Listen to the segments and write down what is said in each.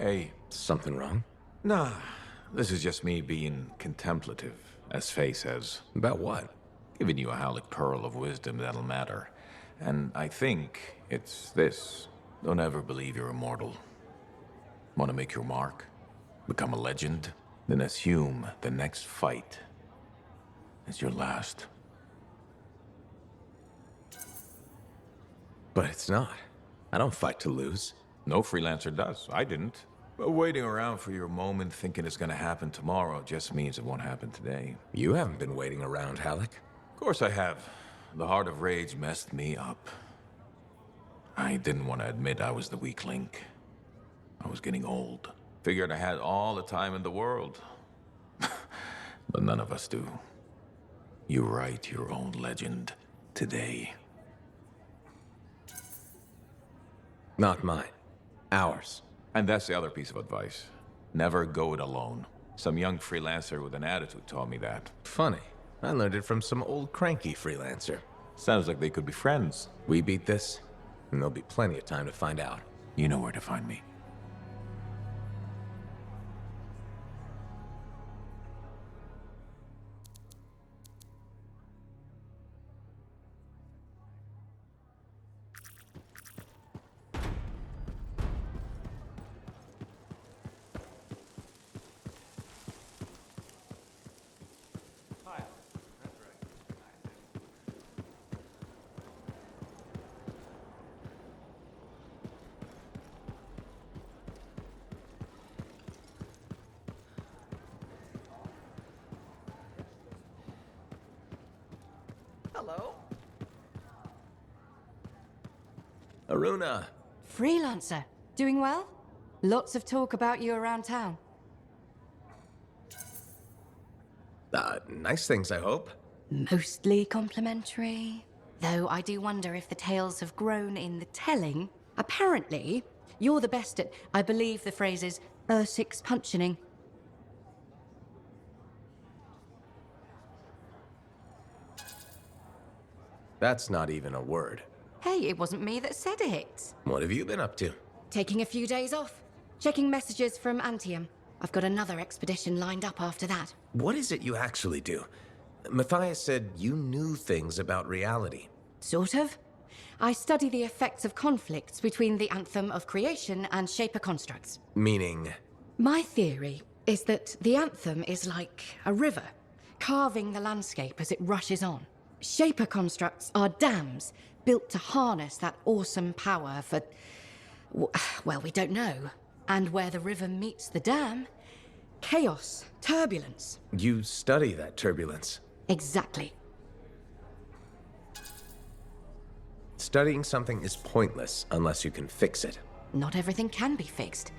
Hey. Something wrong? Nah, this is just me being contemplative, as Faye says. About what? Giving you a Howlick pearl of wisdom that'll matter. And I think it's this. Don't ever believe you're immortal. Want to make your mark? Become a legend? Then assume the next fight is your last. But it's not. I don't fight to lose. No freelancer does. I didn't. But waiting around for your moment thinking it's gonna happen tomorrow just means it won't happen today. You haven't been waiting around, Halleck. Of course I have. The Heart of Rage messed me up. I didn't want to admit I was the weak link. I was getting old. Figured I had all the time in the world. But none of us do. You write your own legend today. Not mine. Ours. And that's the other piece of advice. Never go it alone. Some young freelancer with an attitude taught me that. Funny. I learned it from some old cranky freelancer. Sounds like they could be friends. We beat this, and there'll be plenty of time to find out. You know where to find me. Hello. Aruna! Freelancer. Doing well? Lots of talk about you around town. Nice things, I hope. Mostly complimentary. Though I do wonder if the tales have grown in the telling. Apparently, you're the best at, I believe the phrase is, six punching. That's not even a word. Hey, it wasn't me that said it. What have you been up to? Taking a few days off. Checking messages from Anthem. I've got another expedition lined up after that. What is it you actually do? Matthias said you knew things about reality. Sort of. I study the effects of conflicts between the Anthem of creation and Shaper constructs. Meaning? My theory is that the Anthem is like a river, carving the landscape as it rushes on. Shaper constructs are dams built to harness that awesome power for, well, we don't know. And where the river meets the dam, chaos, turbulence. You study that turbulence. Exactly. Studying something is pointless unless you can fix it. Not everything can be fixed.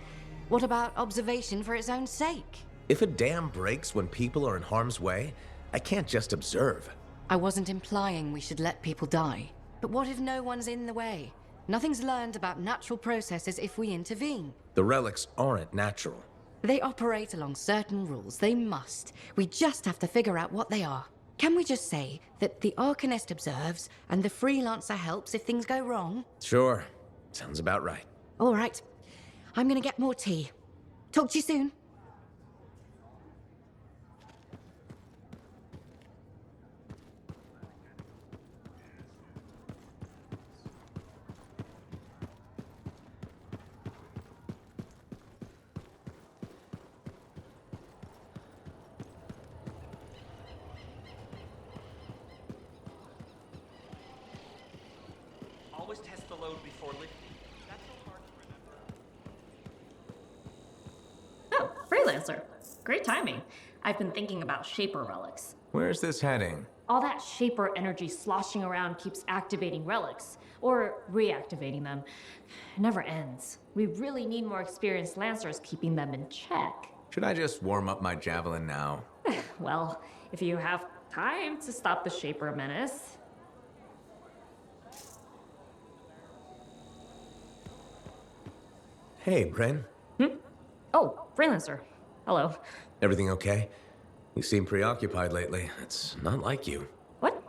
What about observation for its own sake? If a dam breaks when people are in harm's way, I can't just observe. I wasn't implying we should let people die. But what if no one's in the way? Nothing's learned about natural processes if we intervene. The relics aren't natural. They operate along certain rules. They must. We just have to figure out what they are. Can we just say that the arcanist observes and the freelancer helps if things go wrong? Sure. Sounds about right. All right. I'm gonna get more tea. Talk to you soon. Always test the load before lifting. That's so hard to remember. Oh, freelancer. Great timing. I've been thinking about Shaper relics. Where's this heading? All that Shaper energy sloshing around keeps activating relics, or reactivating them. It never ends. We really need more experienced lancers keeping them in check. Should I just warm up my javelin now? Well, if you have time to stop the Shaper menace. Hey, Bryn. Oh, freelancer. Hello. Everything okay? You seem preoccupied lately. It's not like you. What?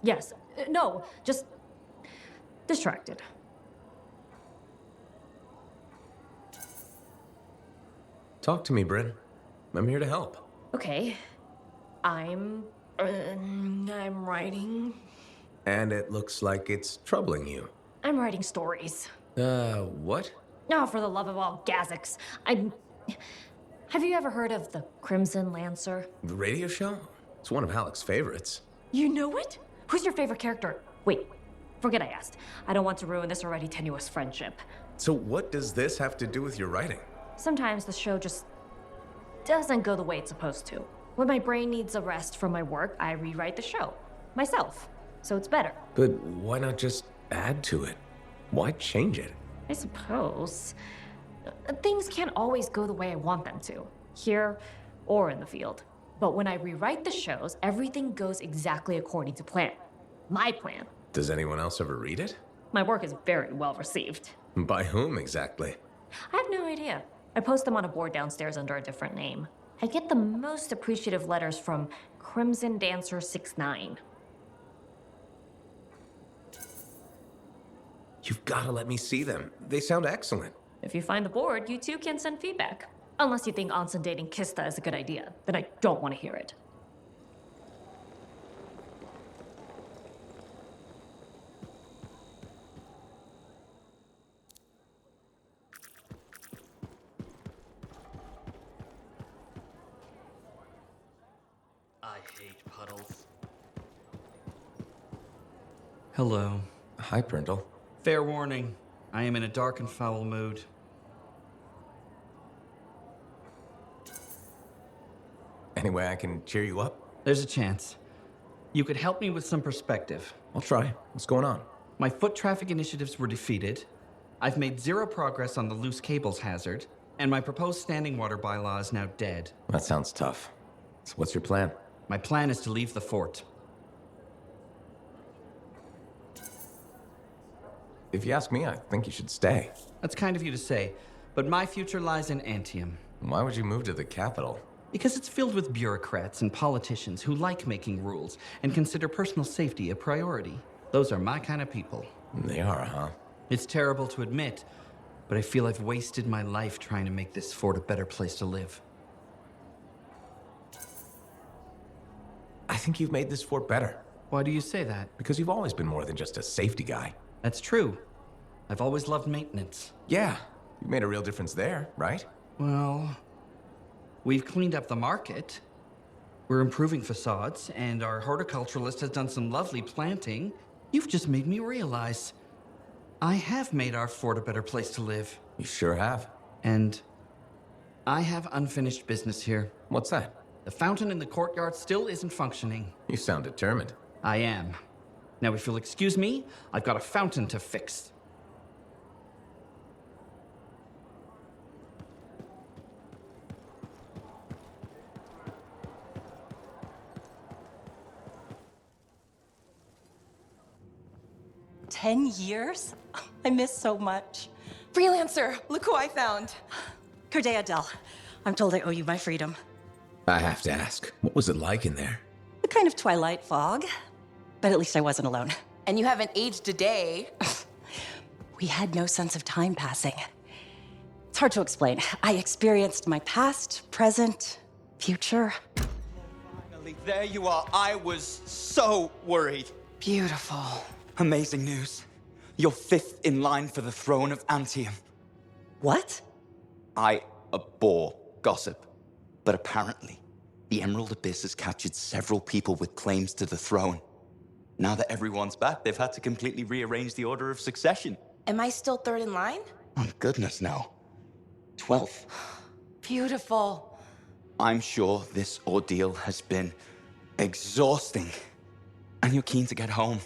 Yes. No, just distracted. Talk to me, Bryn. I'm here to help. Okay. I'm writing. And it looks like it's troubling you. I'm writing stories. What? No, for the love of all Gazics. Have you ever heard of the Crimson Lancer? The radio show? It's one of Halleck's favorites. You know it? Who's your favorite character? Wait, forget I asked. I don't want to ruin this already tenuous friendship. So what does this have to do with your writing? Sometimes the show just doesn't go the way it's supposed to. When my brain needs a rest from my work, I rewrite the show. Myself. So it's better. But why not just add to it? Why change it? I suppose. Things can't always go the way I want them to, here or in the field. But when I rewrite the shows, everything goes exactly according to plan. My plan. Does anyone else ever read it? My work is very well received. By whom exactly? I have no idea. I post them on a board downstairs under a different name. I get the most appreciative letters from Crimson Dancer 69. You've got to let me see them. They sound excellent. If you find the board, you too can send feedback. Unless you think Anson dating Kista is a good idea, then I don't want to hear it. I hate puddles. Hello. Hi, Prindle. Fair warning, I am in a dark and foul mood. Any way I can cheer you up? There's a chance. You could help me with some perspective. I'll try. What's going on? My foot traffic initiatives were defeated. I've made zero progress on the loose cables hazard, and my proposed standing water bylaw is now dead. That sounds tough. So what's your plan? My plan is to leave the fort. If you ask me, I think you should stay. That's kind of you to say, but my future lies in Anthem. Why would you move to the capital? Because it's filled with bureaucrats and politicians who like making rules and consider personal safety a priority. Those are my kind of people. They are, huh? It's terrible to admit, but I feel I've wasted my life trying to make this fort a better place to live. I think you've made this fort better. Why do you say that? Because you've always been more than just a safety guy. That's true. I've always loved maintenance. Yeah, you made a real difference there, right? Well, we've cleaned up the market. We're improving facades, and our horticulturalist has done some lovely planting. You've just made me realize I have made our fort a better place to live. You sure have. And I have unfinished business here. What's that? The fountain in the courtyard still isn't functioning. You sound determined. I am. Now, if you'll excuse me, I've got a fountain to fix. "10 years? I miss so much. Freelancer, look who I found. Corday Adele, I'm told I owe you my freedom. I have to ask, what was it like in there? A kind of twilight fog, but at least I wasn't alone. And you haven't aged a day. We had no sense of time passing. It's hard to explain. I experienced my past, present, future. Finally, there you are. I was so worried. Beautiful. Amazing news. You're fifth in line for the throne of Anthem. What? I abhor gossip, but apparently, the Emerald Abyss has captured several people with claims to the throne. Now that everyone's back, they've had to completely rearrange the order of succession. Am I still third in line? Oh, goodness, no. 12th. Beautiful. I'm sure this ordeal has been exhausting, and you're keen to get home.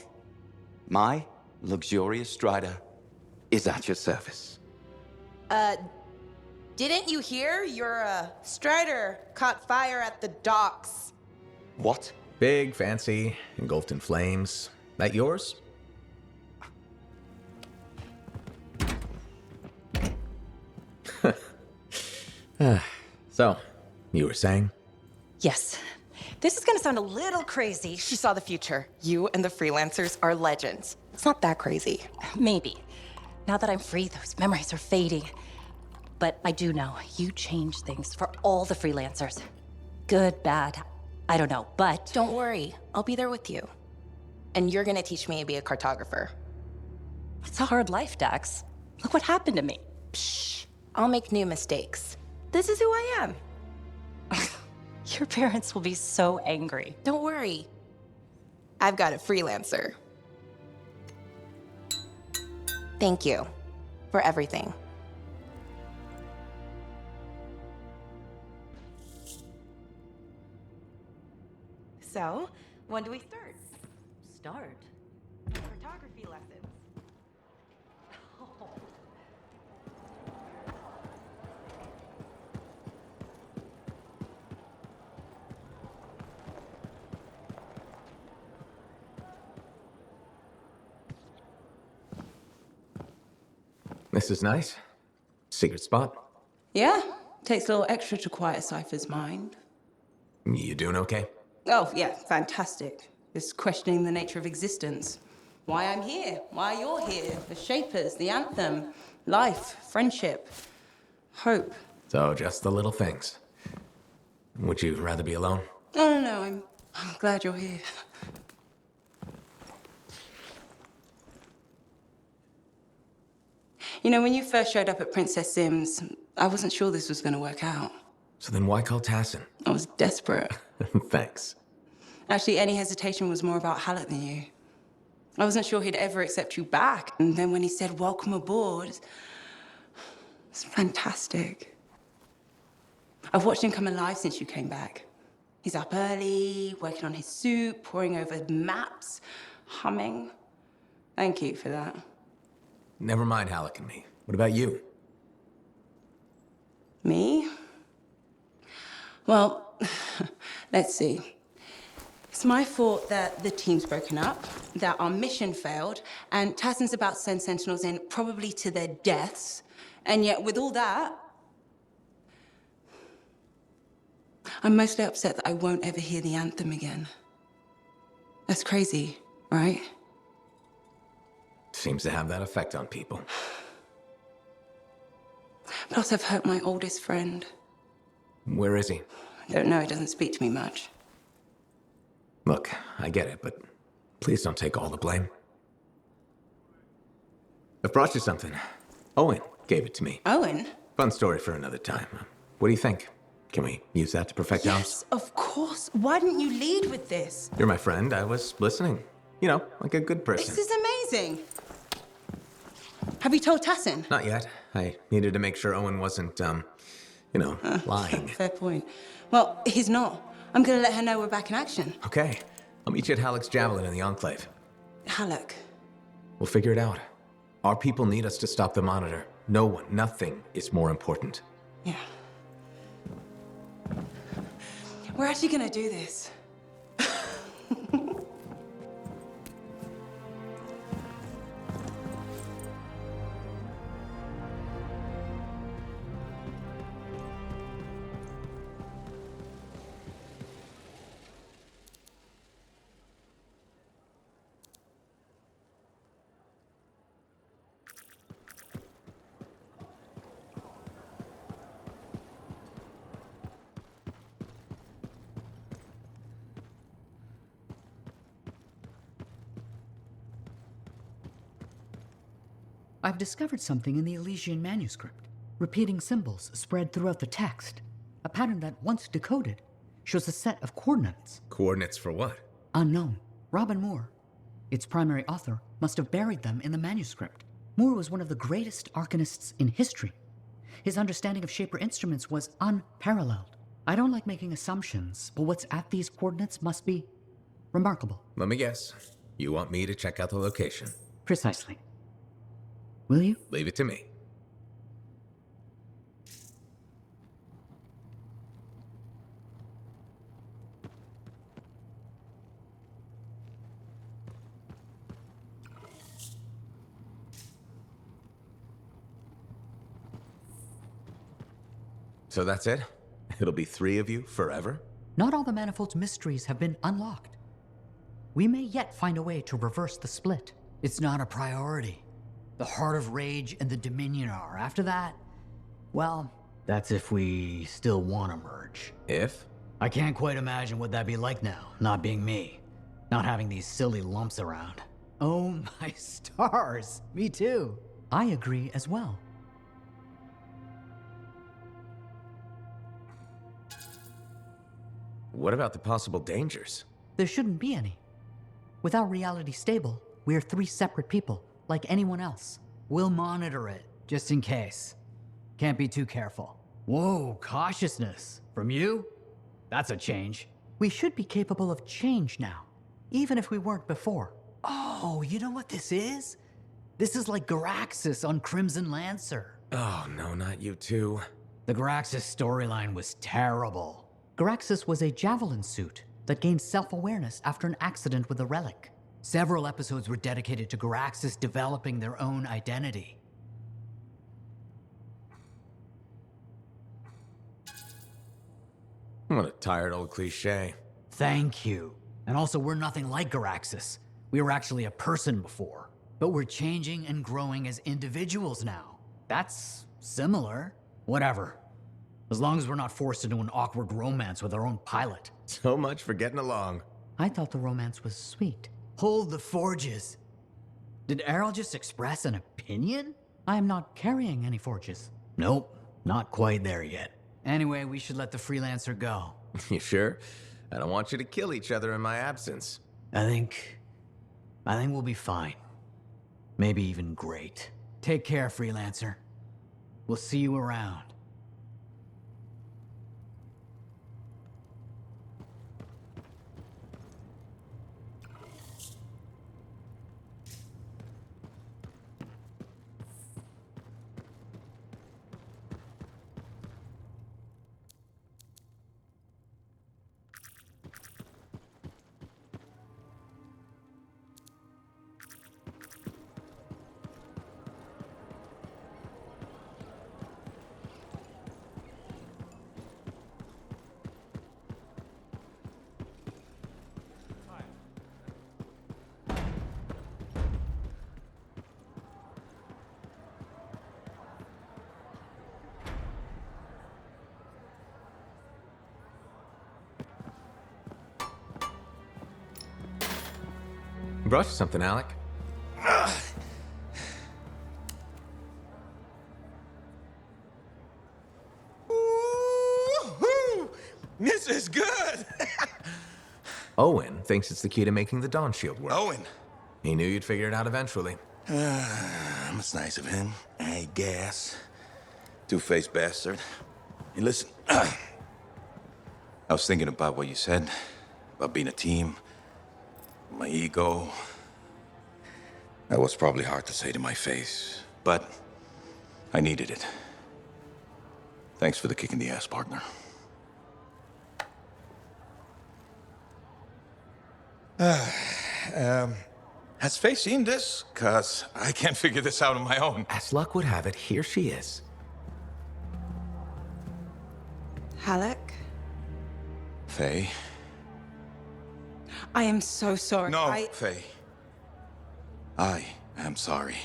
My luxurious strider is at your service. Didn't you hear? Your, strider caught fire at the docks. What? Big, fancy, engulfed in flames. That yours? So, you were saying? Yes. This is gonna sound a little crazy. She saw the future. You and the freelancers are legends. It's not that crazy. Maybe. Now that I'm free, those memories are fading. but I do know you change things for all the freelancers. Good, bad, I don't know, but... Don't worry, I'll be there with you. And you're gonna teach me to be a cartographer. It's a hard life, Dax. Look what happened to me. Psh, I'll make new mistakes. This is who I am. Your parents will be so angry. Don't worry. I've got a freelancer. Thank you for everything. So, when do we start? Start? Photography lessons. This is nice. Secret spot. Yeah, takes a little extra to quiet Cypher's mind. You doing okay? Oh, yeah, fantastic. Just questioning the nature of existence. Why I'm here, why you're here, the Shapers, the Anthem, life, friendship, hope. So, just the little things. Would you rather be alone? No, I'm glad you're here. You know, when you first showed up at Princess Sims, I wasn't sure this was going to work out. So then why call Tassin? I was desperate. Thanks. Actually, any hesitation was more about Halleck than you. I wasn't sure he'd ever accept you back. And then when he said, welcome aboard, it's fantastic. I've watched him come alive since you came back. He's up early, working on his suit, poring over maps, humming. Thank you for that. Never mind Halleck and me. What about you? Me? Well, let's see. It's my fault that the team's broken up, that our mission failed, and Tassin's about to send Sentinels in, probably to their deaths. And yet, with all that, I'm mostly upset that I won't ever hear the anthem again. That's crazy, right? Seems to have that effect on people. Plus, I've hurt my oldest friend. Where is he? I don't know, he doesn't speak to me much. Look, I get it, but please don't take all the blame. I've brought you something. Owen gave it to me. Owen? Fun story for another time. What do you think? Can we use that to perfect ours? Yes, of course. Why didn't you lead with this? You're my friend. I was listening. You know, like a good person. This is amazing. Have you told Tassin? Not yet. I needed to make sure Owen wasn't, lying. Fair point. Well, he's not. I'm gonna let her know we're back in action. Okay. I'll meet you at Halleck's Javelin in the Enclave. Halleck. We'll figure it out. Our people need us to stop the Monitor. No one, nothing is more important. Yeah. We're actually gonna do this. I've discovered something in the Elysian manuscript. Repeating symbols spread throughout the text. A pattern that, once decoded, shows a set of coordinates. Coordinates for what? Unknown. Robin Moore, its primary author, must have buried them in the manuscript. Moore was one of the greatest arcanists in history. His understanding of Shaper instruments was unparalleled. I don't like making assumptions, but what's at these coordinates must be remarkable. Let me guess. You want me to check out the location? Precisely. Will you? Leave it to me. So that's it? It'll be 3 of you forever? Not all the Manifold's mysteries have been unlocked. We may yet find a way to reverse the split. It's not a priority. The Heart of Rage and the Dominion are. After that, Well, that's if we still want to merge. If? I can't quite imagine what that'd be like now, not being me. Not having these silly lumps around. Oh my stars, me too. I agree as well. What about the possible dangers? There shouldn't be any. Without reality stable, we're 3 separate people, like anyone else. We'll monitor it, just in case. Can't be too careful. Whoa, cautiousness. From you? That's a change. We should be capable of change now, even if we weren't before. Oh, you know what this is? This is like Garaxus on Crimson Lancer. Oh, no, not you two. The Garaxus storyline was terrible. Garaxus was a javelin suit that gained self-awareness after an accident with a relic. Several episodes were dedicated to Garaxus developing their own identity. What a tired old cliche. Thank you. And also, we're nothing like Garaxus. We were actually a person before. But we're changing and growing as individuals now. That's similar. Whatever. As long as we're not forced into an awkward romance with our own pilot. So much for getting along. I thought the romance was sweet. Hold the forges. Did Errol just express an opinion? I am not carrying any forges. Nope, not quite there yet. Anyway, we should let the freelancer go. You sure? I don't want you to kill each other in my absence. I think we'll be fine. Maybe even great. Take care, freelancer. We'll see you around. Brought you something, Alec. Woo-hoo! This is good! Owen thinks it's the key to making the Dawn Shield work. Owen. He knew you'd figure it out eventually. That's nice of him. I guess. Two-faced bastard. Hey, listen. I was thinking about what you said, about being a team, my ego. That was probably hard to say to my face, but I needed it. Thanks for the kick in the ass, partner. Has Faye seen this? 'Cause I can't figure this out on my own. As luck would have it, here she is. Halleck, Faye? I am so sorry. No, Faye. I am sorry.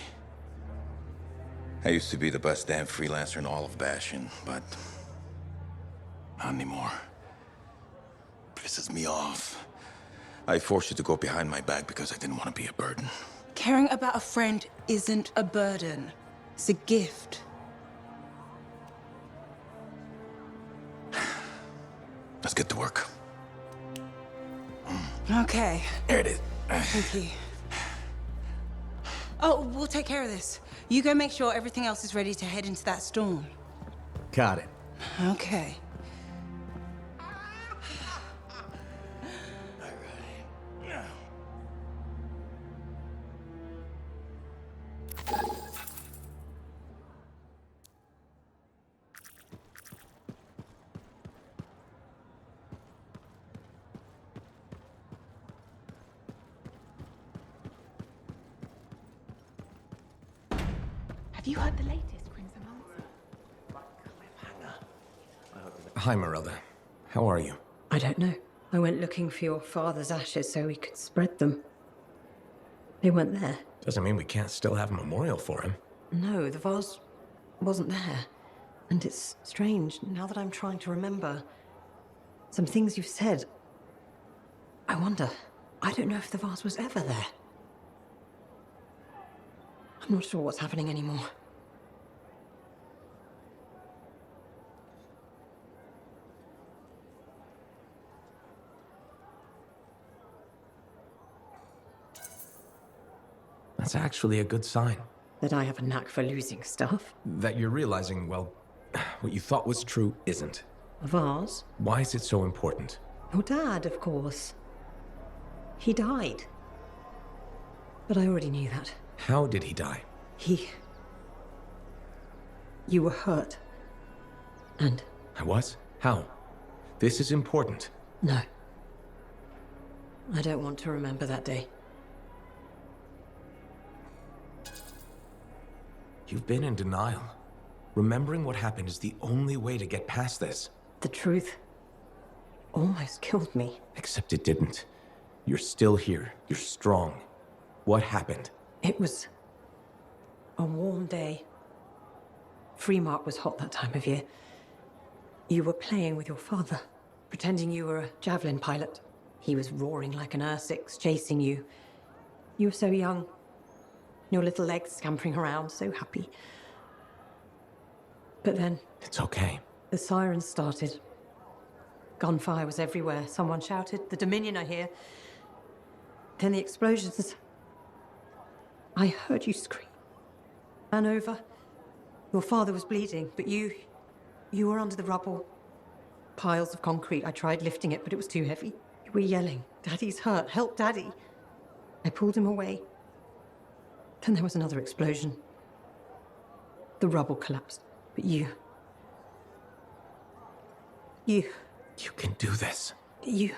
I used to be the best damn freelancer in all of Bastion, but not anymore. Pisses me off. I forced you to go behind my back because I didn't want to be a burden. Caring about a friend isn't a burden. It's a gift. Let's get to work. Okay. There it is. Thank you. Oh, we'll take care of this. You go make sure everything else is ready to head into that storm. Got it. Okay. Have you heard the latest Crimson Lancer? Hi, Marilla. How are you? I don't know. I went looking for your father's ashes so we could spread them. They weren't there. Doesn't mean we can't still have a memorial for him. No, the vase wasn't there. And it's strange, now that I'm trying to remember some things you've said. I wonder, I don't know if the vase was ever there. I'm not sure what's happening anymore. That's actually a good sign. That I have a knack for losing stuff. That you're realizing, well, what you thought was true isn't. A vase? Why is it so important? Your dad, of course. He died. But I already knew that. How did he die? You were hurt. And? I was? How? This is important. No. I don't want to remember that day. You've been in denial. Remembering what happened is the only way to get past this. The truth almost killed me. Except it didn't. You're still here. You're strong. What happened? It was a warm day. Freemark was hot that time of year. You were playing with your father, pretending you were a javelin pilot. He was roaring like an Ursix, chasing you. You were so young. Your little legs scampering around, so happy. But then... It's okay. The sirens started. Gunfire was everywhere. Someone shouted, "The Dominion are here." Then the explosions. I heard you scream. Ran over. Your father was bleeding, but you were under the rubble. Piles of concrete. I tried lifting it, but it was too heavy. You were yelling, "Daddy's hurt, help Daddy." I pulled him away. Then there was another explosion. The rubble collapsed, but you can do this. You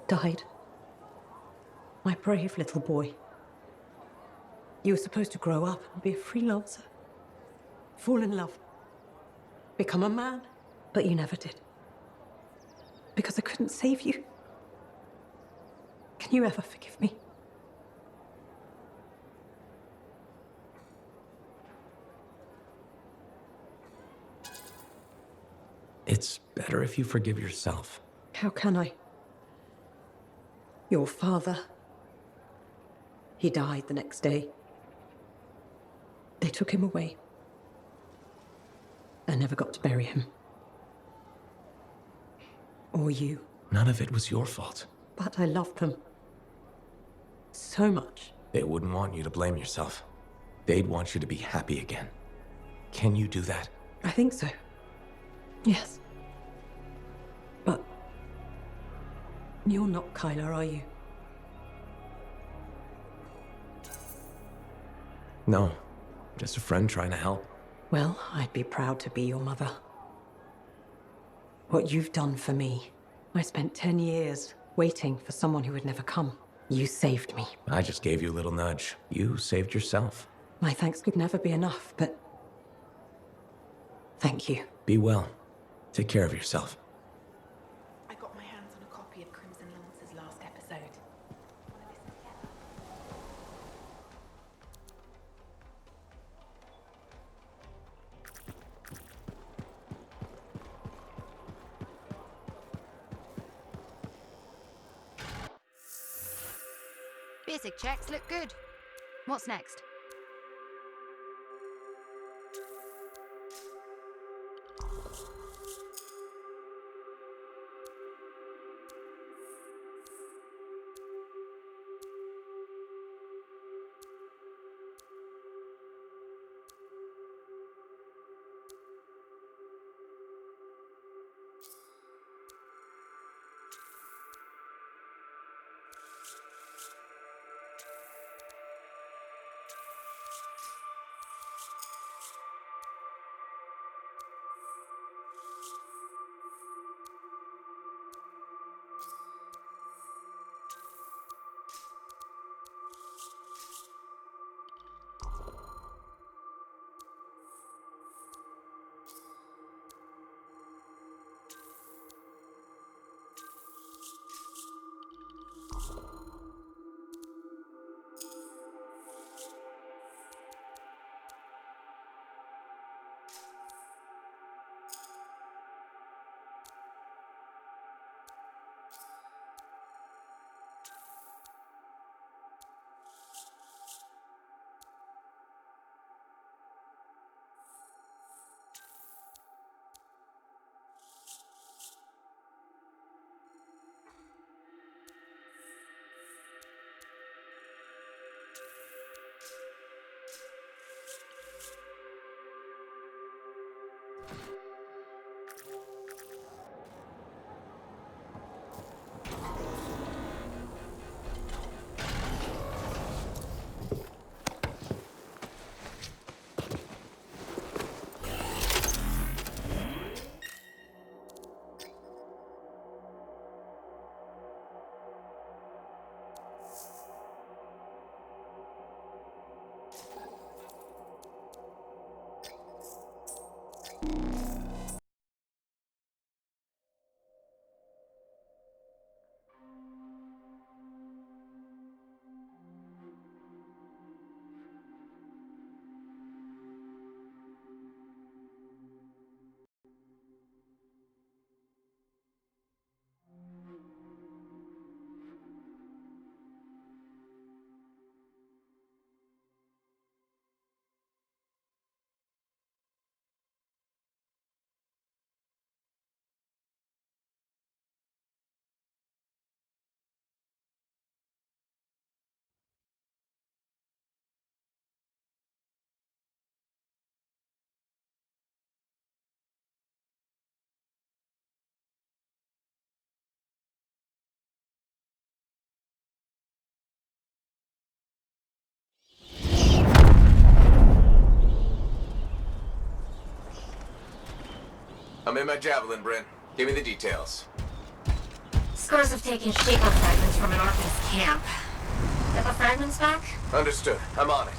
died. My brave little boy. You were supposed to grow up and be a freelancer. Fall in love. Become a man. But you never did. Because I couldn't save you. Can you ever forgive me? It's better if you forgive yourself. How can I? Your father. He died the next day. They took him away. I never got to bury him. Or you. None of it was your fault. But I loved them. So much. They wouldn't want you to blame yourself. They'd want you to be happy again. Can you do that? I think so. Yes. But you're not Kyla, are you? No. Just a friend trying to help. Well, I'd be proud to be your mother. What you've done for me. I spent 10 years waiting for someone who would never come. You saved me. I just gave you a little nudge. You saved yourself. My thanks could never be enough, but... thank you. Be well. Take care of yourself. I got my hands on a copy of Crimson Lance's last episode. Basic checks look good. What's next? I'm in my javelin, Bryn. Give me the details. Scars have taken Shaper fragments from an arcanist camp. Get the fragments back? Understood. I'm on it.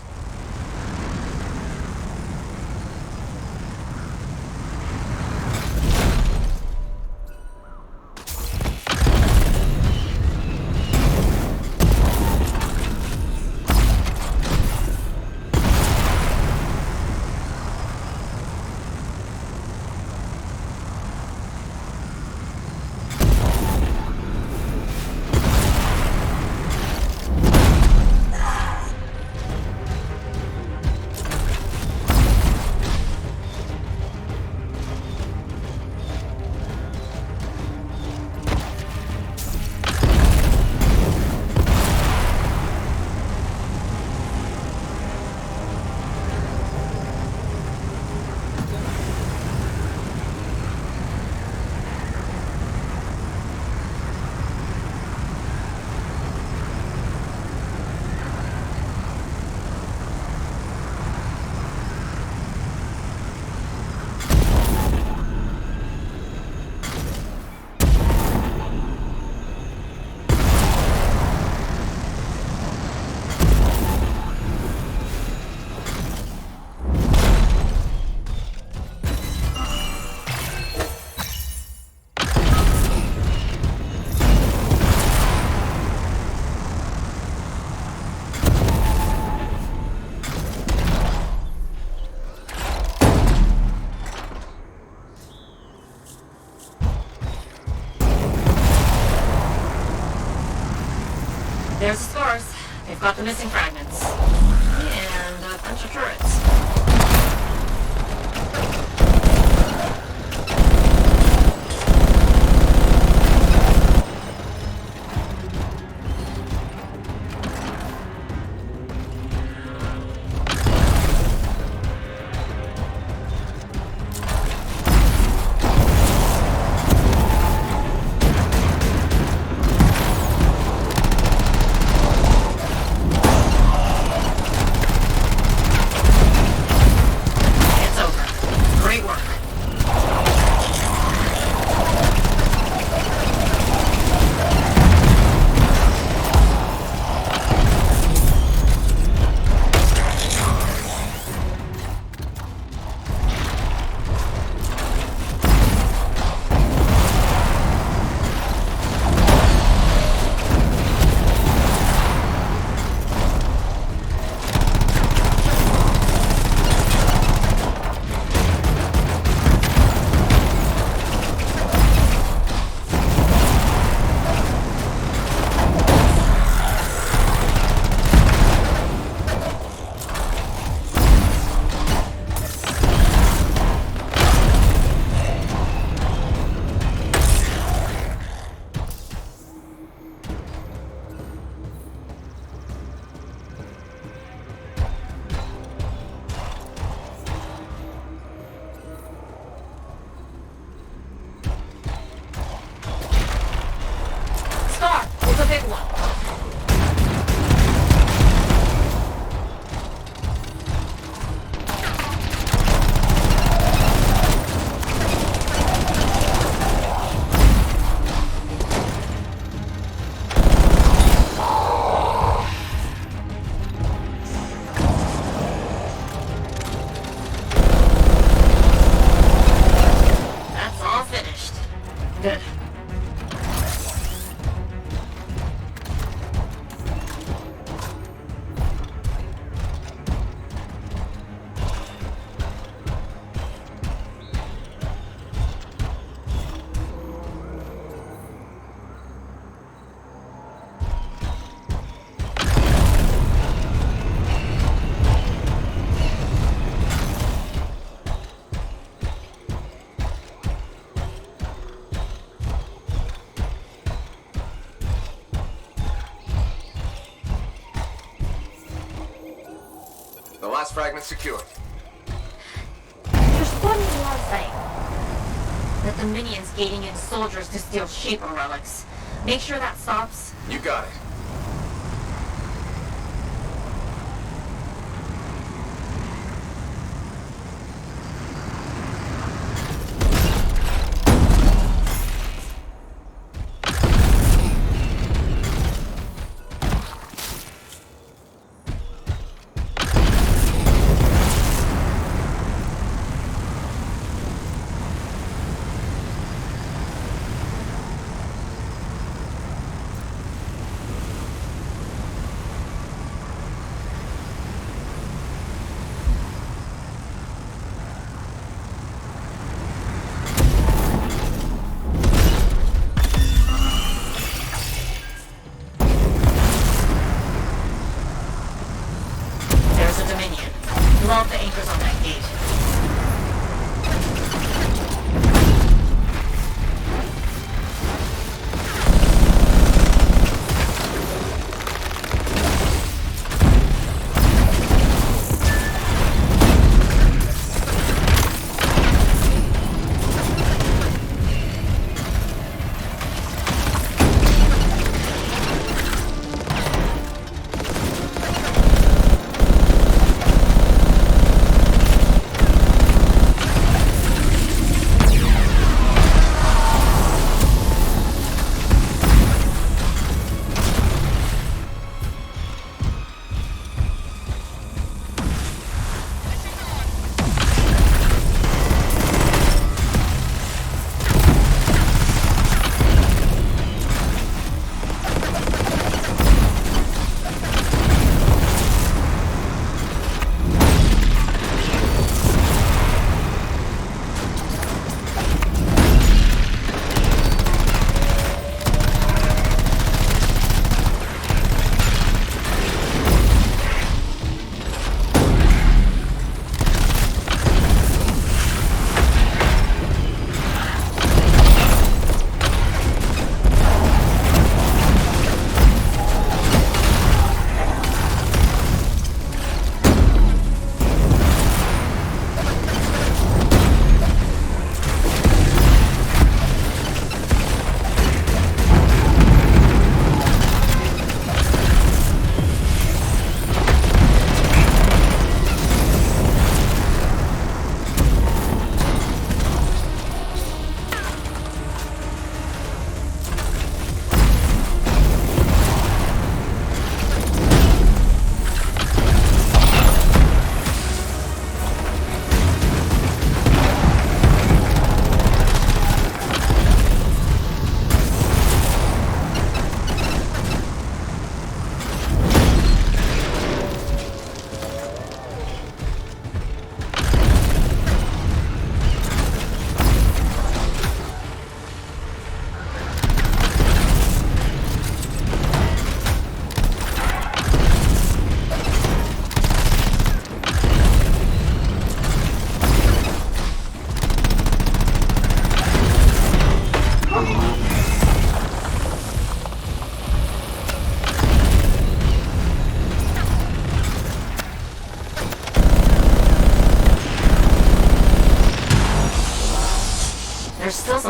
There's the scars. They've got the missing fragments. And a bunch of turrets. The last fragment secured. There's one more thing. That the minions gating in soldiers to steal Shaper relics. Make sure that stops. You got it.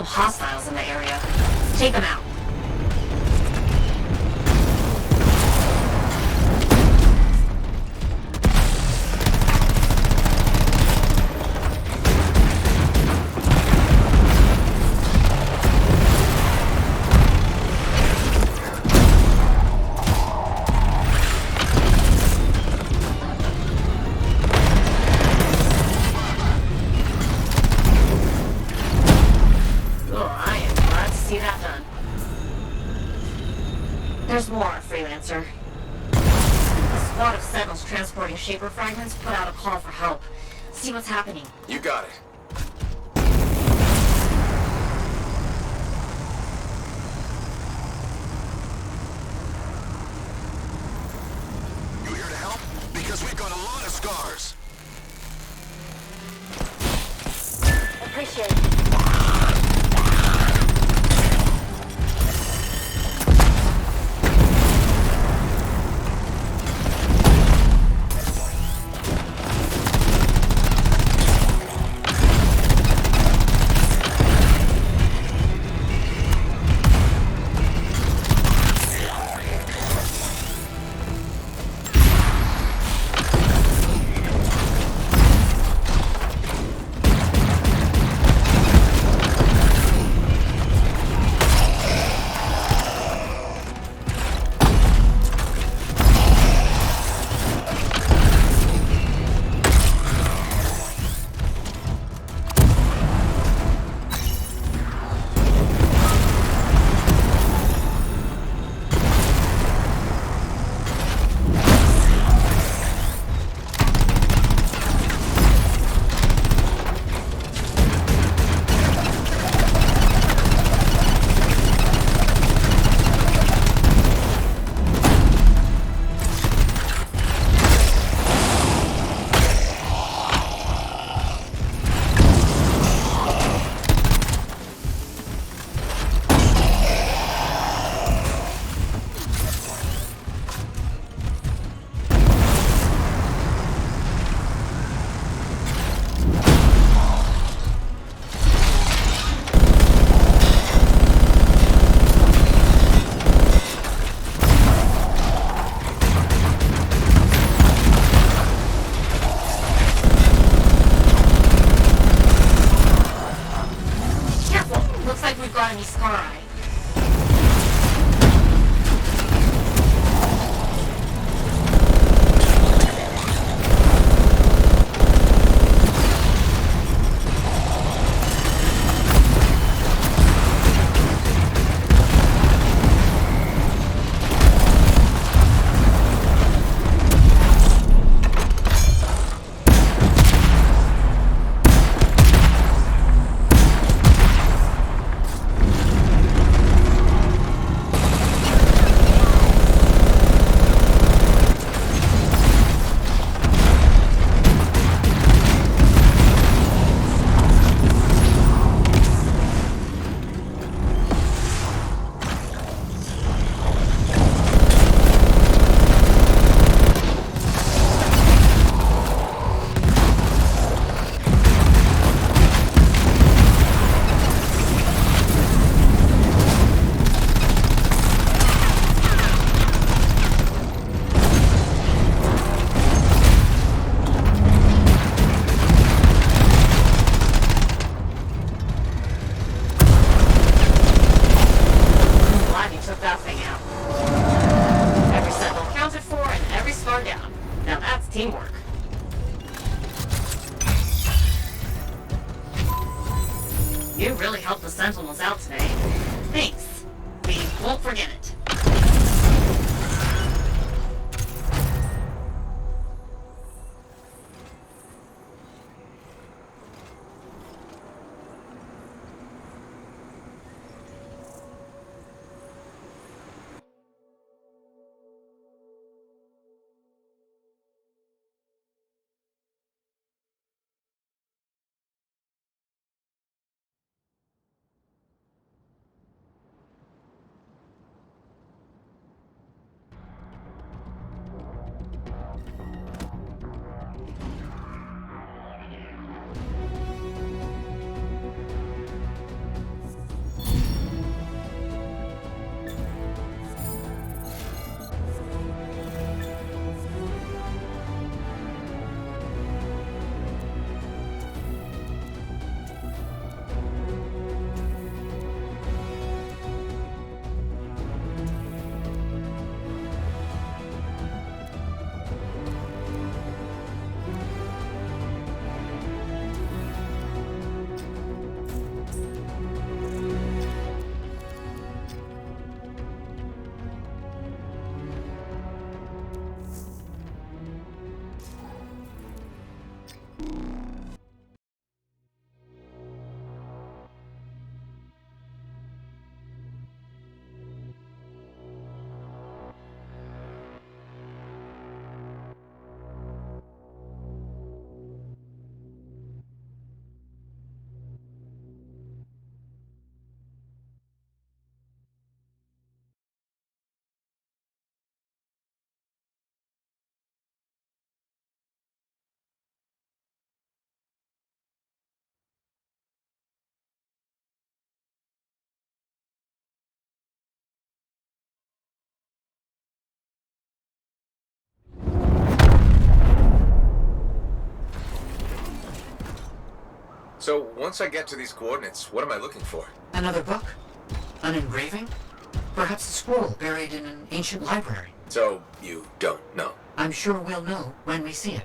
hostiles in the area. Take them out. There's more, Freelancer. A squad of Sentinels transporting Shaper fragments put out a call for help. See what's happening. You got it. You here to help? Because we've got a lot of scars. Appreciate it. teamwork. You really helped the Sentinels out today. Thanks. We won't forget it. So, once I get to these coordinates, what am I looking for? Another book? An engraving? Perhaps a scroll buried in an ancient library. So, you don't know? I'm sure we'll know when we see it.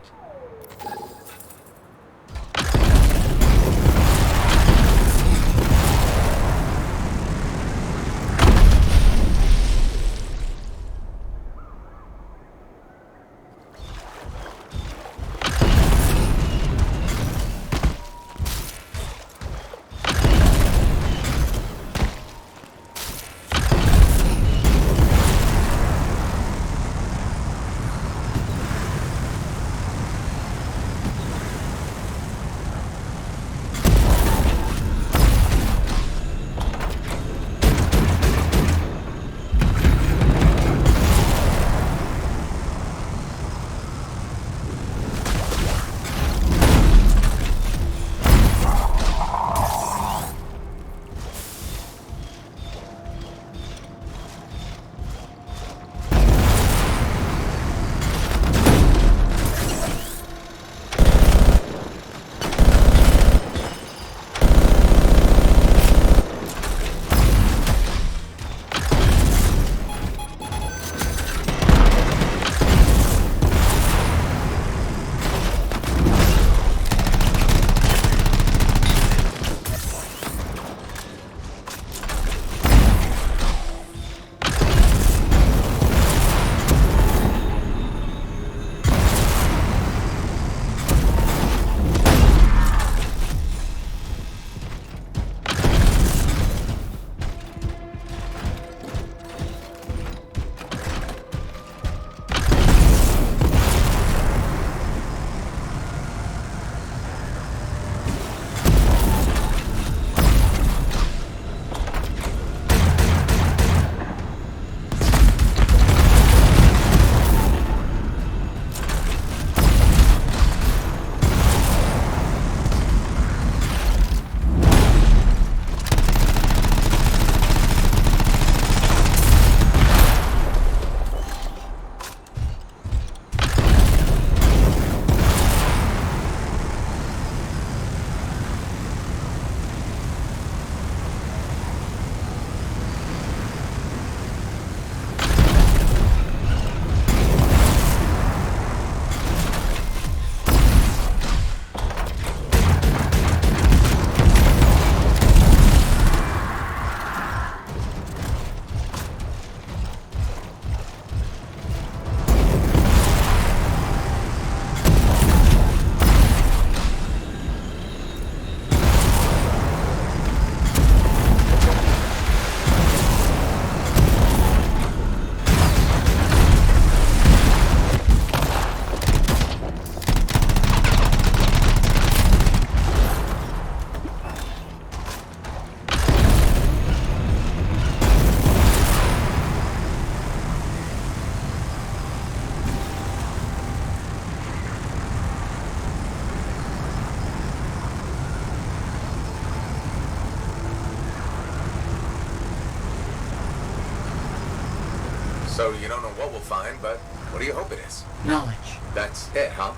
So you don't know what we'll find, but what do you hope it is? Knowledge. That's it, huh?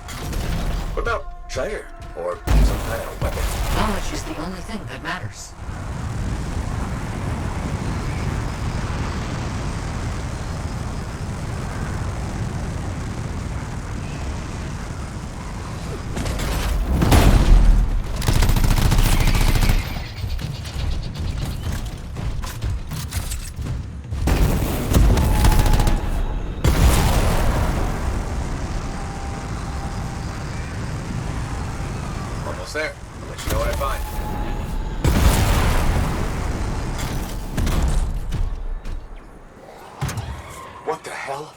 What about treasure? Or some kind of weapon? Knowledge is the only thing that matters. Almost there. I'll let you know what I find. What the hell?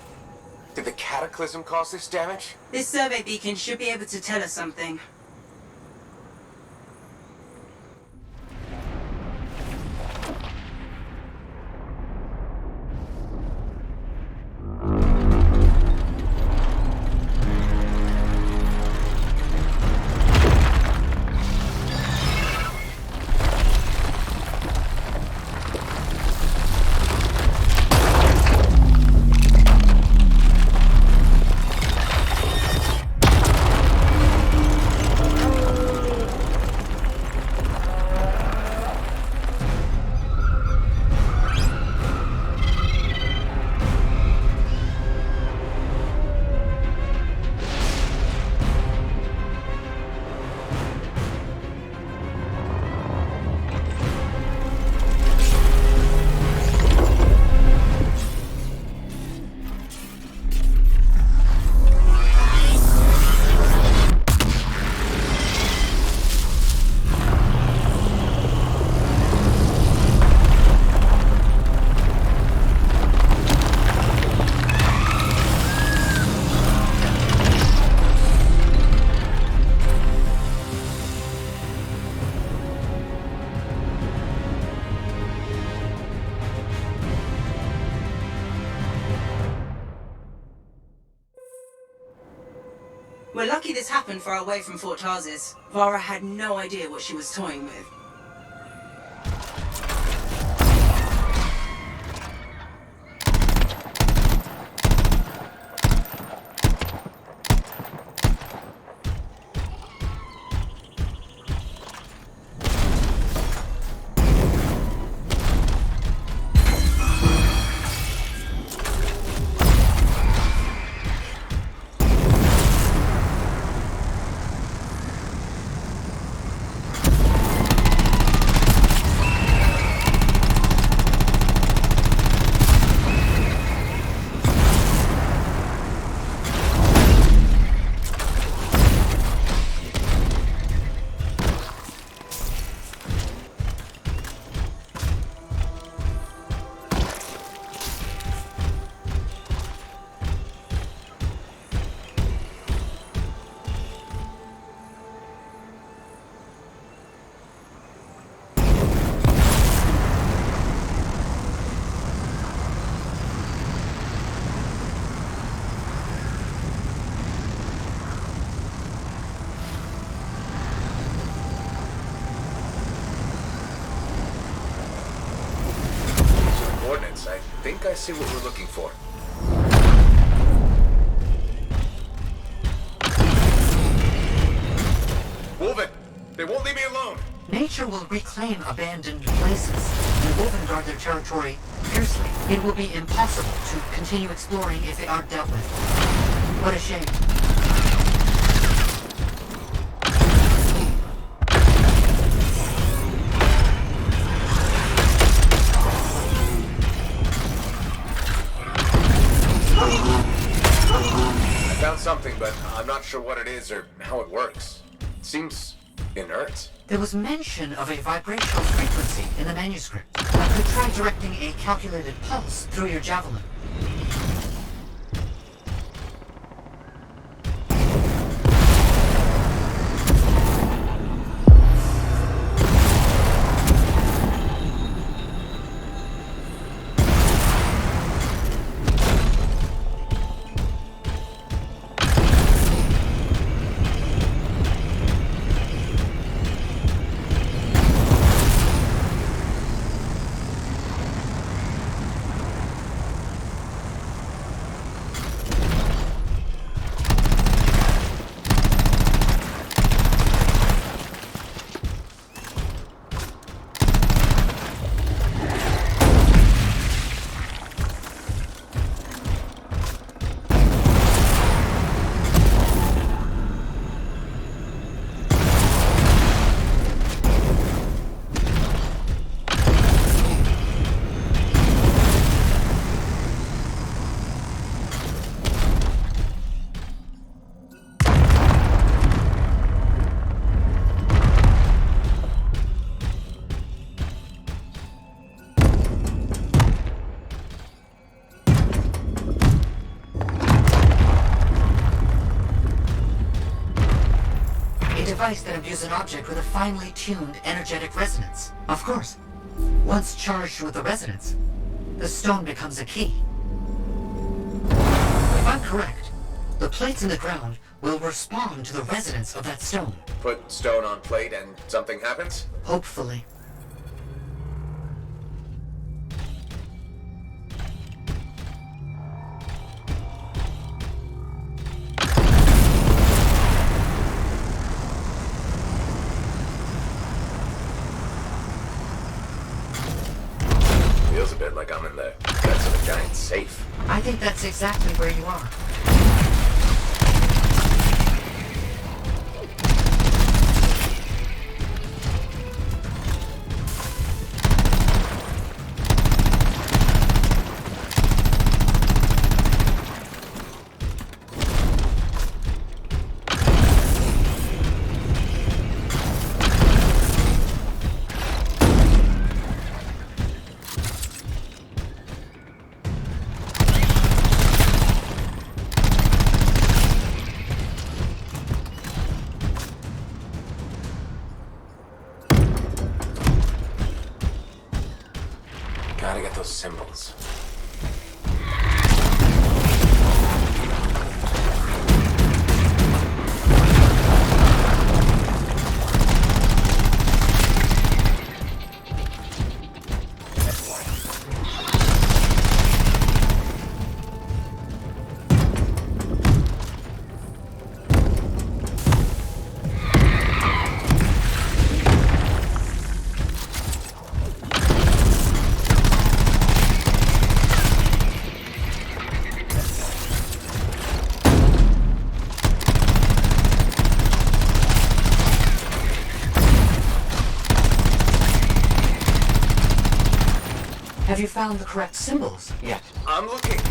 Did the cataclysm cause this damage? This survey beacon should be able to tell us something. We're lucky this happened far away from Fort Tarsis. Vara had no idea what she was toying with. I think I see what we're looking for. Move it! They won't leave me alone! Nature will reclaim abandoned places and Wolven guard their territory fiercely. It will be impossible to continue exploring if they aren't dealt with. What a shame. I found something, but I'm not sure what it is or how it works. It seems inert. There was mention of a vibrational frequency in the manuscript. I could try directing a calculated pulse through your javelin. Device that imbues an object with a finely tuned energetic resonance. Of course. Once charged with the resonance, the stone becomes a key. If I'm correct, the plates in the ground will respond to the resonance of that stone. Put stone on plate and something happens? Hopefully. Feels a bit like I'm in the guts of a giant safe. I think that's exactly where you are. Gotta get those symbols. Have you found the correct symbols yet? I'm looking.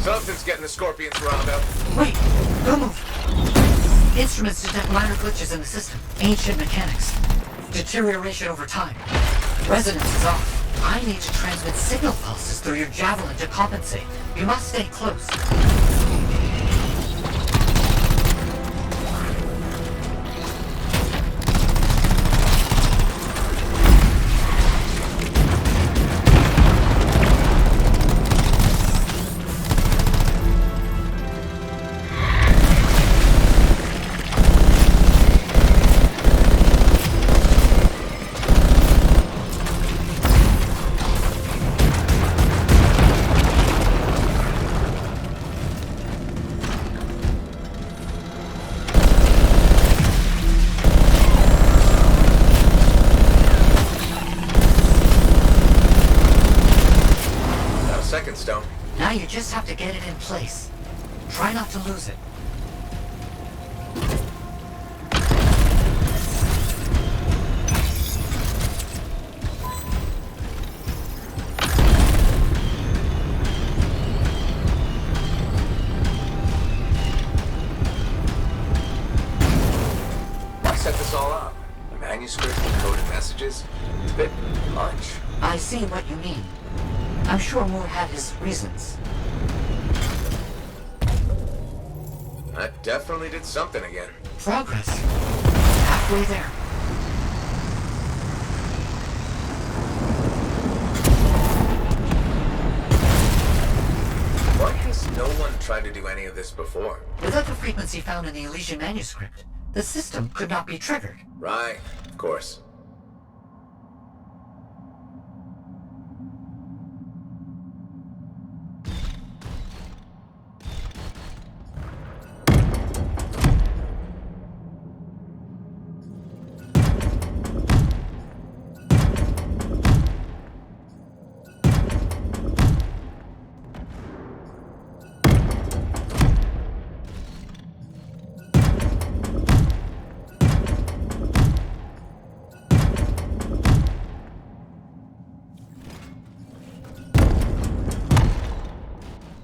Something's getting the Scorpions riled up. Wait, don't move. Instruments detect minor glitches in the system. Ancient mechanics. Deterioration over time. Resonance is off. I need to transmit signal pulses through your javelin to compensate. You must stay close. Second stone. Now you just have to get it in place. Try not to lose it. Why set this all up? A manuscript with coded messages? It's a bit much. I see what you mean. I'm sure Moore had his reasons. That definitely did something again. Progress. Halfway there. Why has no one tried to do any of this before? Without the frequency found in the Elysian manuscript, the system could not be triggered. Right, of course.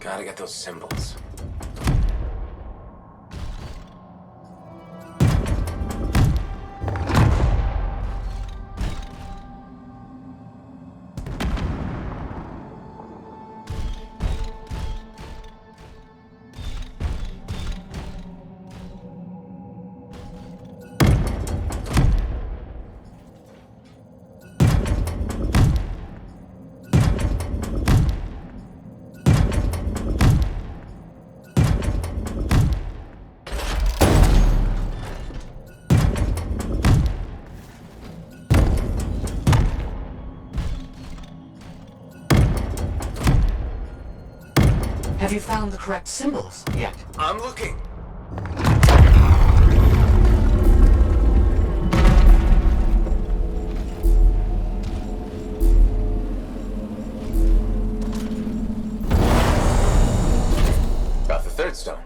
Gotta get those symbols. Have you found the correct symbols yet? I'm looking. Got the third stone.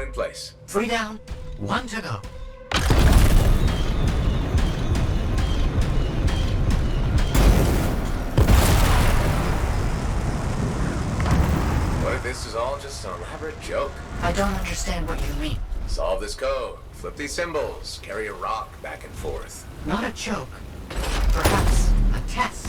in place. 3 down, 1 to go. What if this is all just an elaborate joke? I don't understand what you mean. Solve this code, flip these symbols, carry a rock back and forth. Not a joke. Perhaps a test.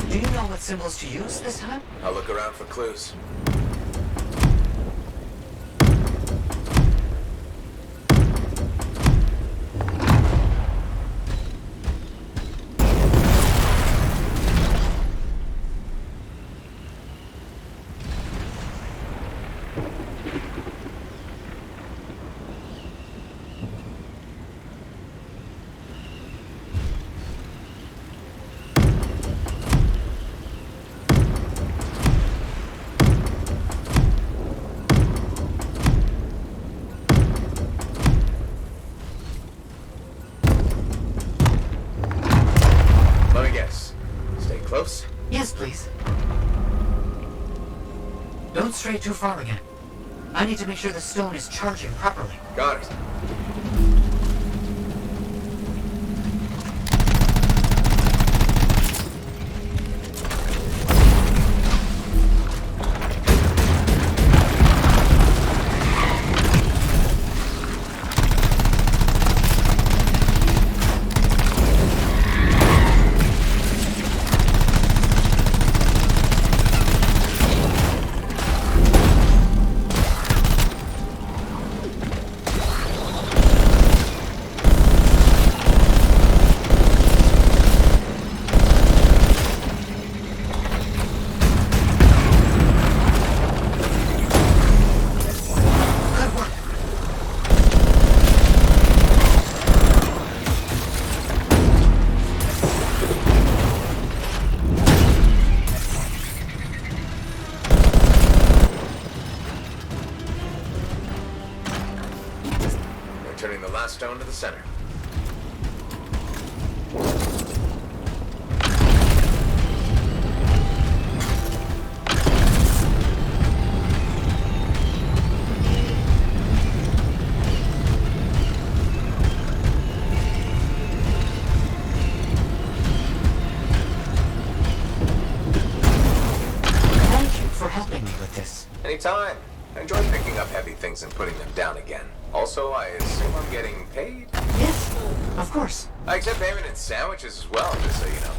Do you know what symbols to use this time? I'll look around for clues. Let me guess. Stay close. Yes, please. Don't stray too far again. I need to make sure the stone is charging properly. Got it. Turning the last stone to the center. Thank you for helping me with this. Anytime. I enjoy picking up heavy things and putting them down again. Also, I assume I'm getting paid? Yes, of course. I accept payment in sandwiches as well, just so you know.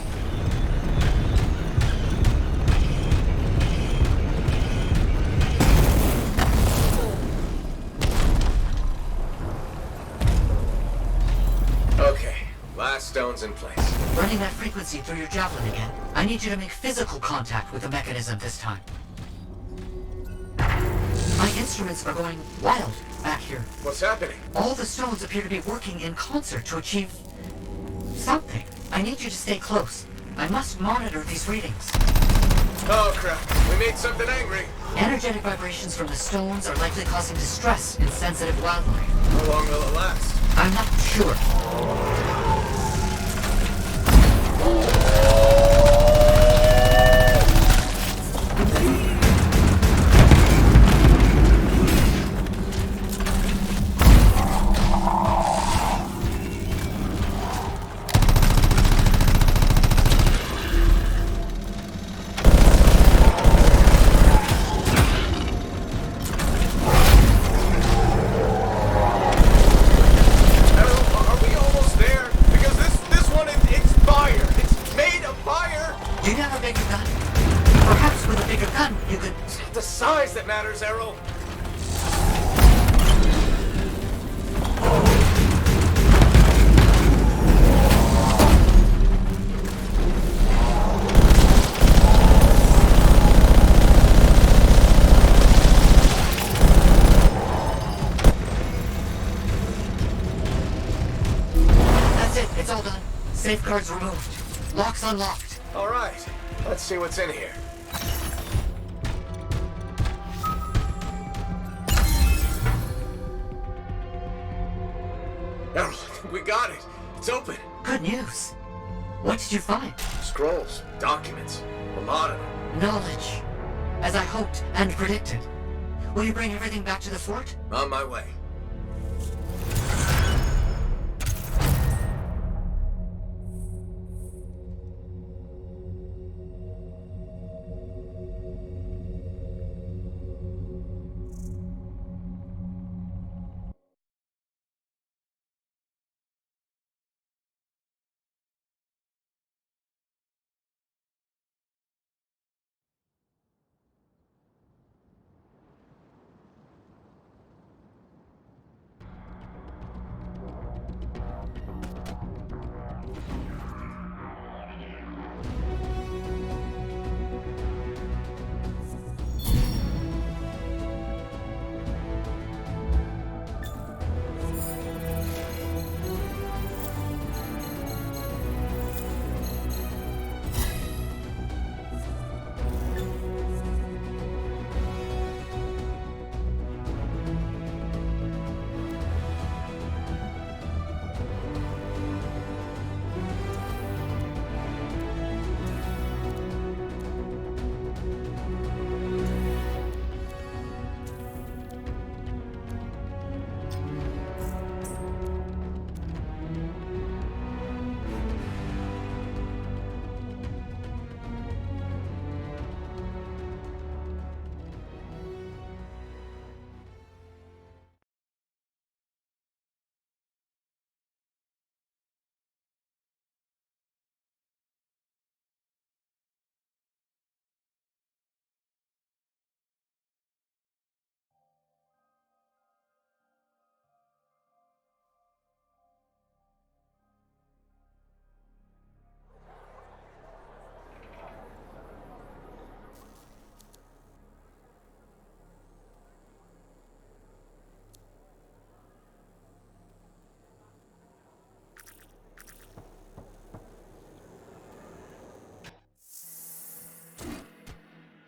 Okay, last stone's in place. Running that frequency through your javelin again. I need you to make physical contact with the mechanism this time. My instruments are going wild back here. What's happening? All the stones appear to be working in concert to achieve something. I need you to stay close. I must monitor these readings. Oh crap, we made something angry. Energetic vibrations from the stones are likely causing distress in sensitive wildlife. How long will it last? I'm not sure. Do you have a bigger gun? Perhaps with a bigger gun, you could... It's not the size that matters, Errol. Safeguards removed. Locks unlocked. All right, let's see what's in here. Errol, we got it. It's open. Good news. What did you find? Scrolls, documents, a monitor. Knowledge. As I hoped and predicted. Will you bring everything back to the fort? On my way.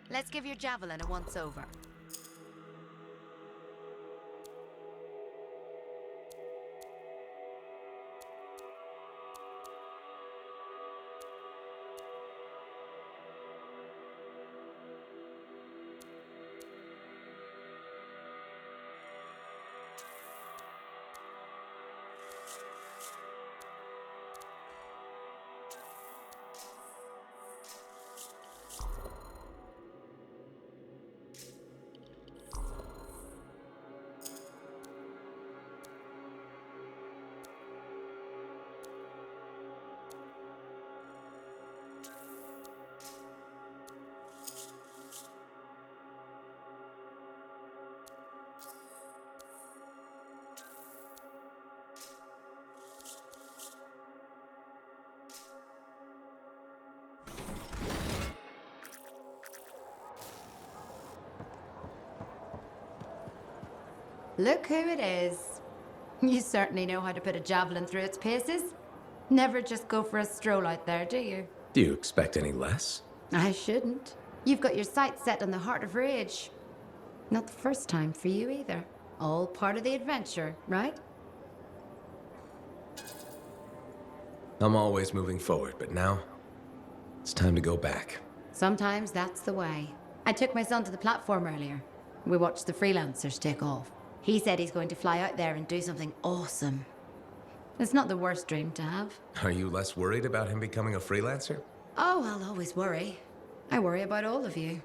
Let's give your javelin a once-over. Look who it is. You certainly know how to put a javelin through its paces. Never just go for a stroll out there, do you? Do you expect any less? I shouldn't. You've got your sights set on the Heart of Rage. Not the first time for you either. All part of the adventure, right? I'm always moving forward, but now it's time to go back. Sometimes that's the way. I took my son to the platform earlier. We watched the freelancers take off. He said he's going to fly out there and do something awesome. It's not the worst dream to have. Are you less worried about him becoming a freelancer? Oh, I'll always worry. I worry about all of you.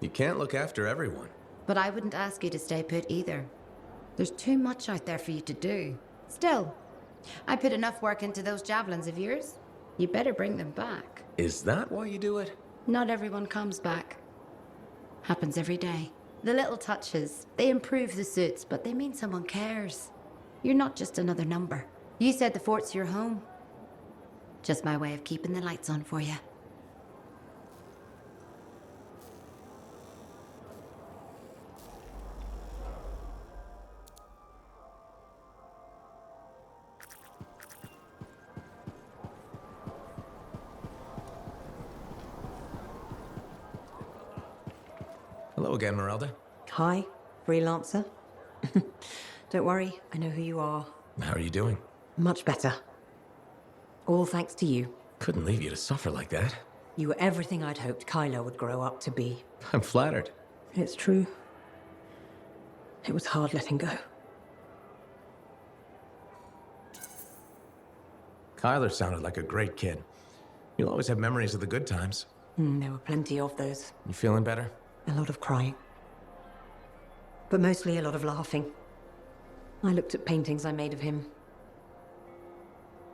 You can't look after everyone. But I wouldn't ask you to stay put either. There's too much out there for you to do. Still, I put enough work into those javelins of yours. You better bring them back. Is that why you do it? Not everyone comes back. Happens every day. The little touches, they improve the suits, but they mean someone cares. You're not just another number. You said the fort's your home. Just my way of keeping the lights on for you. Hello again, Merelda. Hi, freelancer. Don't worry, I know who you are. How are you doing? Much better. All thanks to you. Couldn't leave you to suffer like that. You were everything I'd hoped Kylo would grow up to be. I'm flattered. It's true. It was hard letting go. Kyler sounded like a great kid. You'll always have memories of the good times. There were plenty of those. You feeling better? A lot of crying. But mostly a lot of laughing. I looked at paintings I made of him.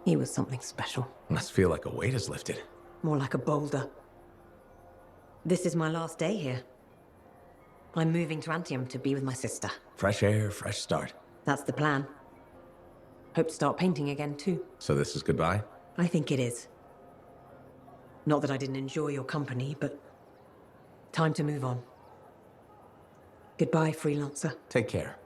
He was something special. Must feel like a weight is lifted. More like a boulder. This is my last day here. I'm moving to Anthem to be with my sister. Fresh air, fresh start. That's the plan. Hope to start painting again, too. So this is goodbye? I think it is. Not that I didn't enjoy your company, but time to move on. Goodbye, freelancer. Take care.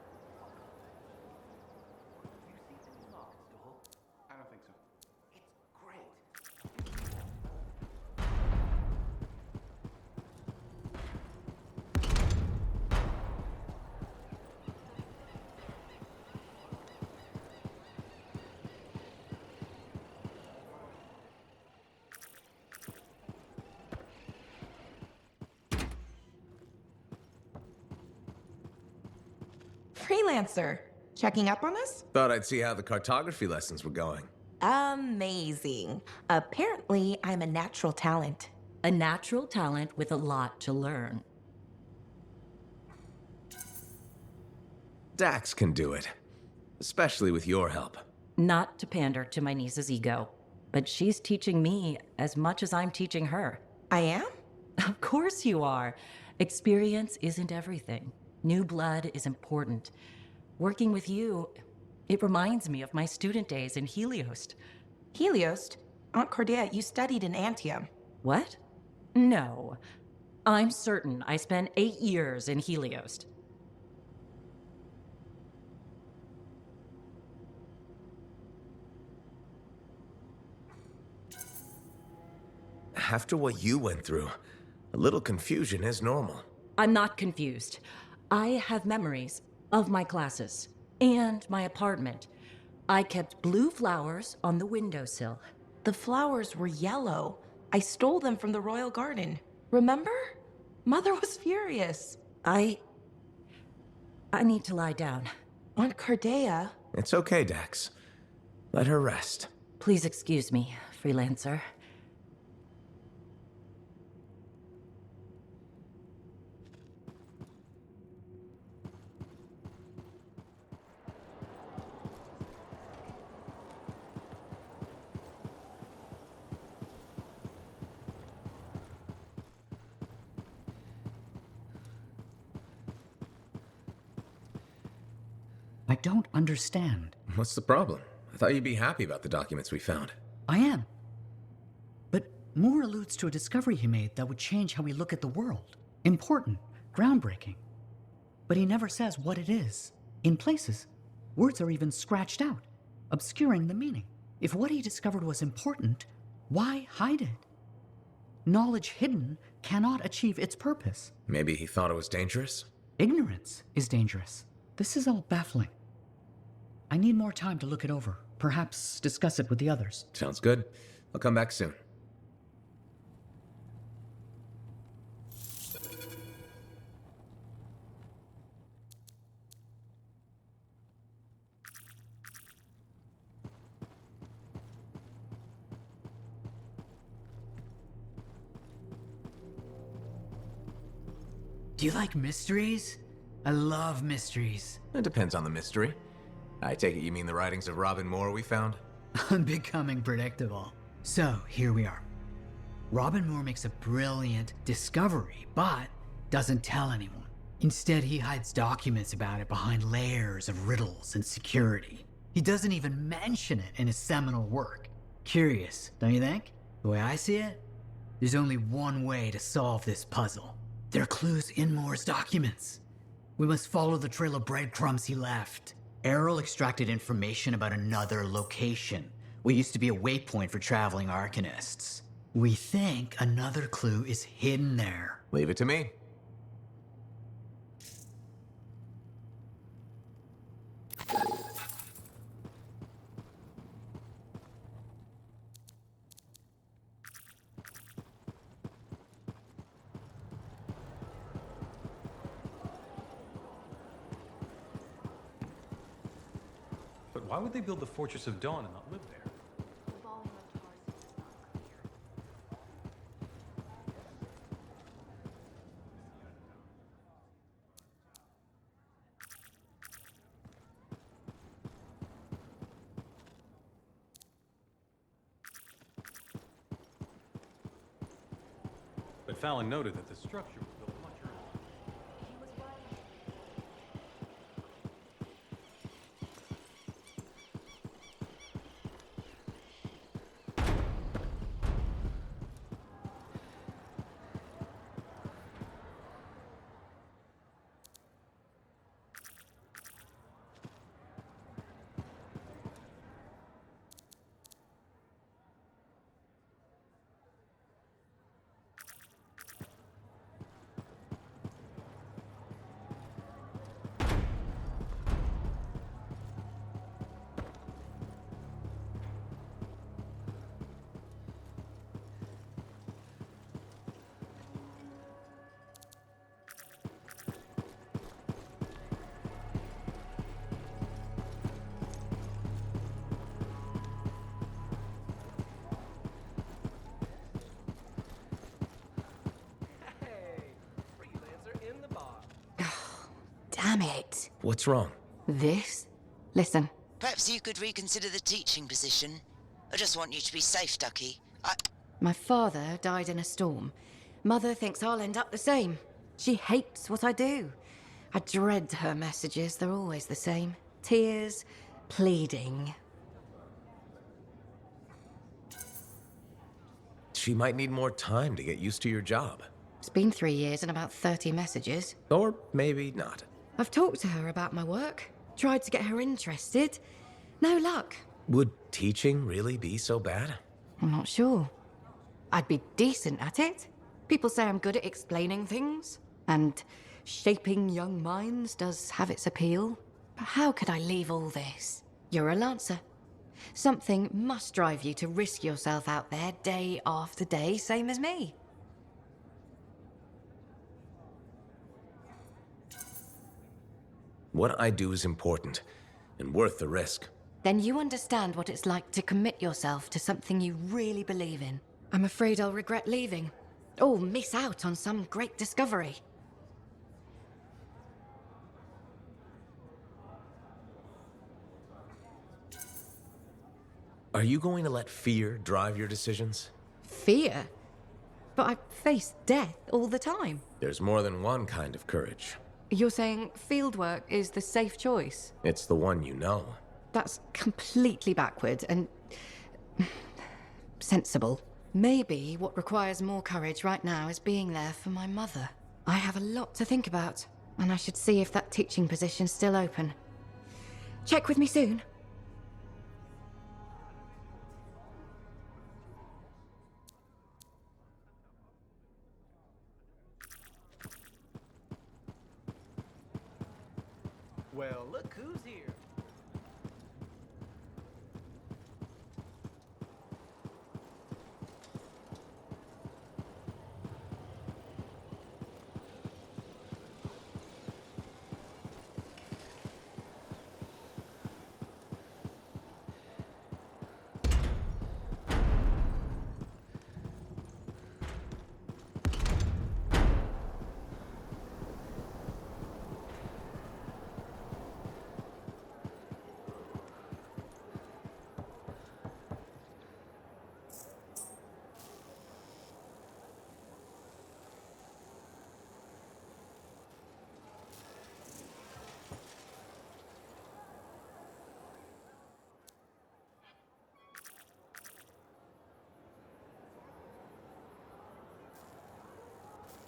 Freelancer, checking up on us? Thought I'd see how the cartography lessons were going. Amazing. Apparently, I'm a natural talent. A natural talent with a lot to learn. Dax can do it. Especially with your help. Not to pander to my niece's ego, but she's teaching me as much as I'm teaching her. I am? Of course you are. Experience isn't everything. New blood is important. Working with you, it reminds me of my student days in Heliost. Heliost? Aunt Cordia, you studied in Anthem. What? No. I'm certain I spent 8 years in Heliost. After what you went through, a little confusion is normal. I'm not confused. I have memories of my classes and my apartment. I kept blue flowers on the windowsill. The flowers were yellow. I stole them from the royal garden. Remember? Mother was furious. I need to lie down. Aunt Cordia. It's okay, Dax. Let her rest. Please excuse me, freelancer. I don't understand. What's the problem? I thought you'd be happy about the documents we found. I am. But Moore alludes to a discovery he made that would change how we look at the world. Important, groundbreaking. But he never says what it is. In places, words are even scratched out, obscuring the meaning. If what he discovered was important, why hide it? Knowledge hidden cannot achieve its purpose. Maybe he thought it was dangerous? Ignorance is dangerous. This is all baffling. I need more time to look it over. Perhaps discuss it with the others. Sounds good. I'll come back soon. Do you like mysteries? I love mysteries. It depends on the mystery. I take it you mean the writings of Robin Moore we found? I'm becoming predictable. So, here we are. Robin Moore makes a brilliant discovery, but doesn't tell anyone. Instead, he hides documents about it behind layers of riddles and security. He doesn't even mention it in his seminal work. Curious, don't you think? The way I see it, there's only one way to solve this puzzle. There are clues in Moore's documents. We must follow the trail of breadcrumbs he left. Errol extracted information about another location. What used to be a waypoint for traveling arcanists. We think another clue is hidden there. Leave it to me. But why would they build the Fortress of Dawn and not live there? But Fallon noted that the structure was built much earlier. Damn it. What's wrong? This? Listen. Perhaps you could reconsider the teaching position. I just want you to be safe, Ducky. My father died in a storm. Mother thinks I'll end up the same. She hates what I do. I dread her messages. They're always the same. Tears, pleading. She might need more time to get used to your job. It's been 3 years and about 30 messages. Or maybe not. I've talked to her about my work, tried to get her interested. No luck. Would teaching really be so bad? I'm not sure. I'd be decent at it. People say I'm good at explaining things, and shaping young minds does have its appeal. But how could I leave all this? You're a Lancer. Something must drive you to risk yourself out there day after day, same as me. What I do is important, and worth the risk. Then you understand what it's like to commit yourself to something you really believe in. I'm afraid I'll regret leaving. Or miss out on some great discovery. Are you going to let fear drive your decisions? Fear? But I face death all the time. There's more than one kind of courage. You're saying fieldwork is the safe choice? It's the one you know. That's completely backward and sensible. Maybe what requires more courage right now is being there for my mother. I have a lot to think about, and I should see if that teaching position's still open. Check with me soon. Well, look who's here.